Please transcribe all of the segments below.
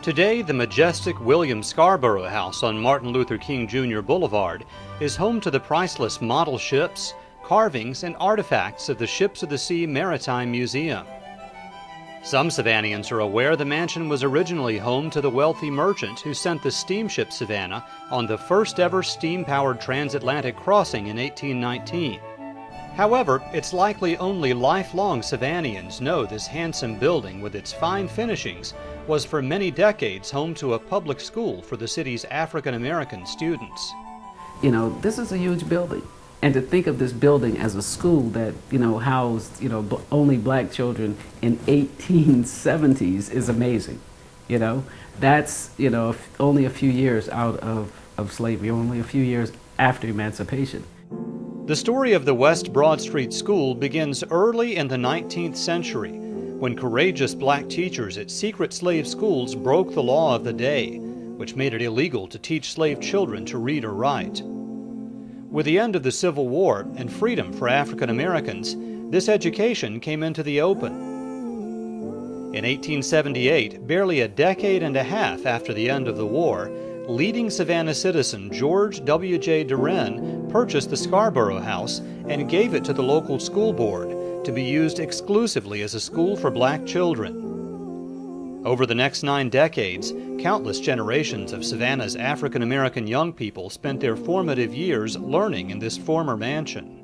Today, the majestic William Scarbrough House on Martin Luther King Jr. Boulevard is home to the priceless model ships, carvings, and artifacts of the ships of the Sea Maritime Museum. Some Savannahans are aware the mansion was originally home to the wealthy merchant who sent the steamship Savannah on the first ever steam-powered transatlantic crossing in 1819. However, it's likely only lifelong Savannahans know this handsome building with its fine finishings was for many decades home to a public school for the city's African-American students. You know, this is a huge building. And to think of this building as a school that, housed, only black children in 1870s is amazing. That's, only a few years out of slavery, only a few years after emancipation. The story of the West Broad Street School begins early in the 19th century, when courageous black teachers at secret slave schools broke the law of the day, which made it illegal to teach slave children to read or write. With the end of the Civil War and freedom for African Americans, this education came into the open. In 1878, barely a decade and a half after the end of the war, leading Savannah citizen George W.J. Duren purchased the Scarbrough House and gave it to the local school board to be used exclusively as a school for black children. Over the next 9 decades, countless generations of Savannah's African American young people spent their formative years learning in this former mansion.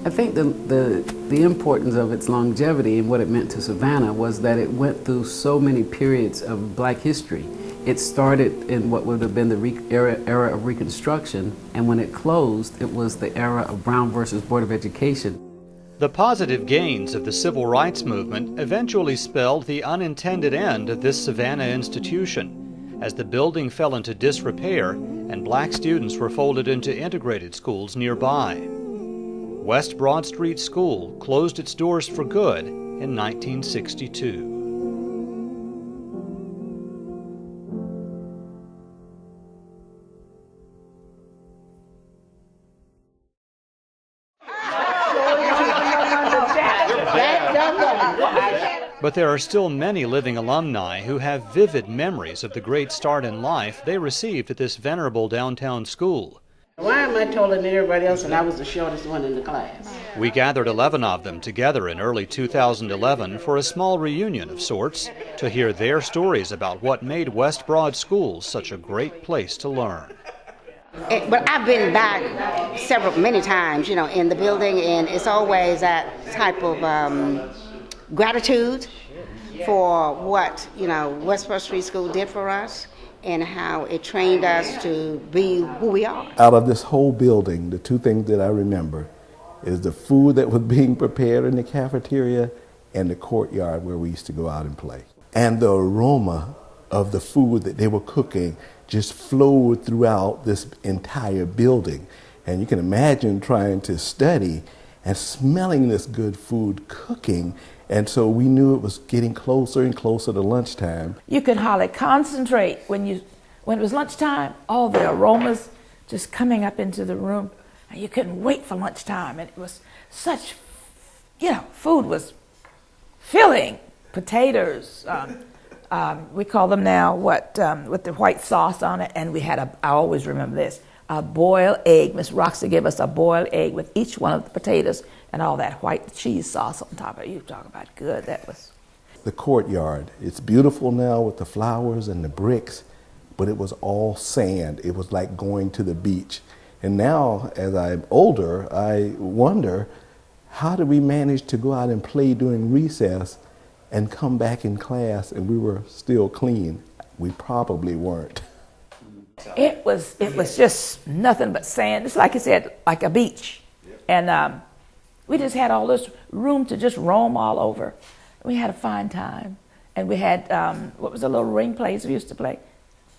I think the importance of its longevity and what it meant to Savannah was that it went through so many periods of black history. It started in what would have been the era of Reconstruction, and when it closed, it was the era of Brown versus Board of Education. The positive gains of the civil rights movement eventually spelled the unintended end of this Savannah institution, as the building fell into disrepair and black students were folded into integrated schools nearby. West Broad Street School closed its doors for good in 1962. But there are still many living alumni who have vivid memories of the great start in life they received at this venerable downtown school. Why am I taller than everybody else and I was the shortest one in the class? We gathered 11 of them together in early 2011 for a small reunion of sorts to hear their stories about what made West Broad School such a great place to learn. But I've been back many times, in the building, and it's always that type of gratitude for what, West Broad Street School did for us and how it trained us to be who we are. Out of this whole building, the 2 things that I remember is the food that was being prepared in the cafeteria and the courtyard where we used to go out and play. And the aroma of the food that they were cooking just flowed throughout this entire building. And you can imagine trying to study and smelling this good food cooking. And so we knew it was getting closer and closer to lunchtime. You could hardly concentrate when it was lunchtime, all the aromas just coming up into the room, and you couldn't wait for lunchtime. And it was such, food was filling. Potatoes, we call them now with the white sauce on it, and we had I always remember this, a boiled egg. Miss Roxy gave us a boiled egg with each one of the potatoes and all that white cheese sauce on top of it. You talk about good, that was. The courtyard, it's beautiful now with the flowers and the bricks, but it was all sand. It was like going to the beach. And now, as I'm older, I wonder, how did we manage to go out and play during recess and come back in class and we were still clean? We probably weren't. It was just nothing but sand. It's like you said, like a beach. And we just had all this room to just roam all over. We had a fine time. And we had, what was the little ring plays we used to play?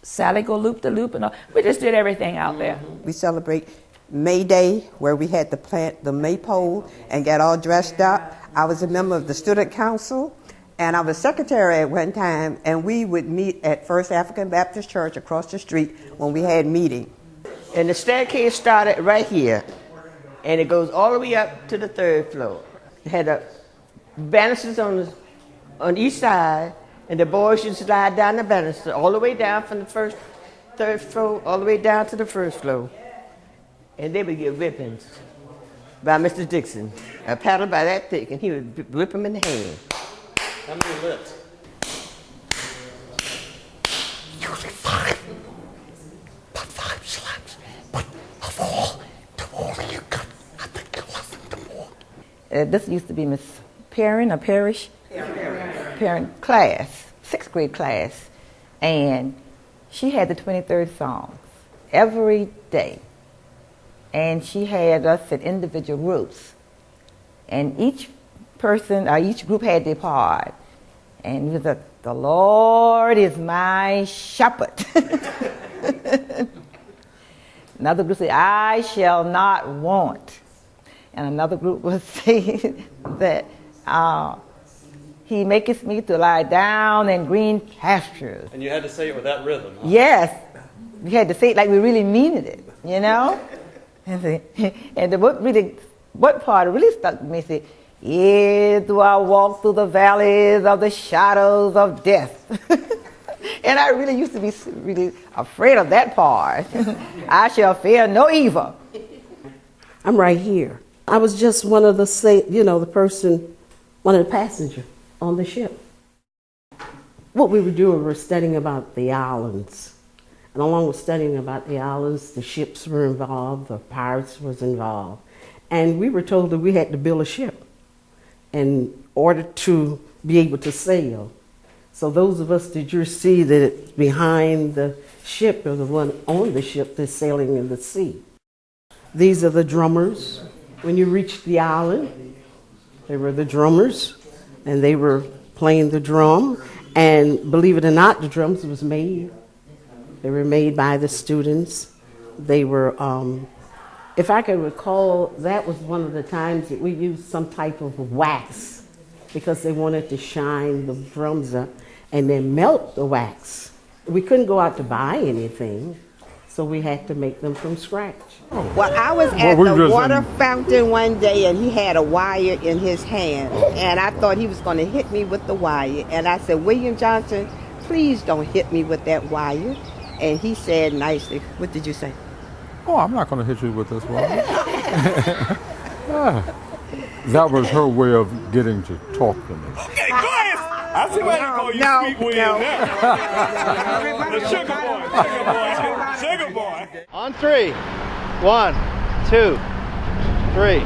Sally Go Loop the Loop and all. We just did everything out there. We celebrate May Day, where we had to plant the maypole and get all dressed up. I was a member of the student council, and I was secretary at one time, and we would meet at First African Baptist Church across the street when we had meeting. And the staircase started right here, and it goes all the way up to the 3rd floor. It had banisters on each side, And the boys used to slide down the banister all the way down from the third floor, all the way down to the first floor. And they would get whippings by Mr. Dixon. A paddle by that thick, and he would whip them in the hand. How many lips? Usually 5. But 5 slaps. But of all, the more you got, I think you love them the more. This used to be Miss Perrin, or Parrish? Perrin class, 6th grade class. And she had the 23rd songs every day. And she had us in individual groups. And each person, or each group had their part. And it was the Lord is my shepherd. Another group said, I shall not want. And another group would say that he maketh me to lie down in green pastures. And you had to say it with that rhythm, huh? Yes. We had to say it like we really meant it, you know? And what part really stuck to me said, yea, do I walk through the valleys of the shadows of death. And I really used to be really afraid of that part. I shall fear no evil. I'm right here. I was just one of the passenger on the ship. What we were doing, we were studying about the islands. And along with studying about the islands, the ships were involved, the pirates was involved. And we were told that we had to build a ship in order to be able to sail. So those of us that you see that behind the ship are the one on the ship that's sailing in the sea. These are the drummers. When you reached the island, they were the drummers, and they were playing the drum. And believe it or not, the drums was made. They were made by the students. They were, if I can recall, that was one of the times that we used some type of wax because they wanted to shine the drums up and then melt the wax. We couldn't go out to buy anything, so we had to make them from scratch. Well, I was at the water fountain one day, and he had a wire in his hand, and I thought he was going to hit me with the wire. And I said, William Johnson, please don't hit me with that wire. And he said nicely, what did you say? Oh, I'm not going to hit you with this wire. That was her way of getting to talk to me. Okay, go ahead. I see why you call you Sweet William now. The sugar boy. On 3. 1, 2, 3.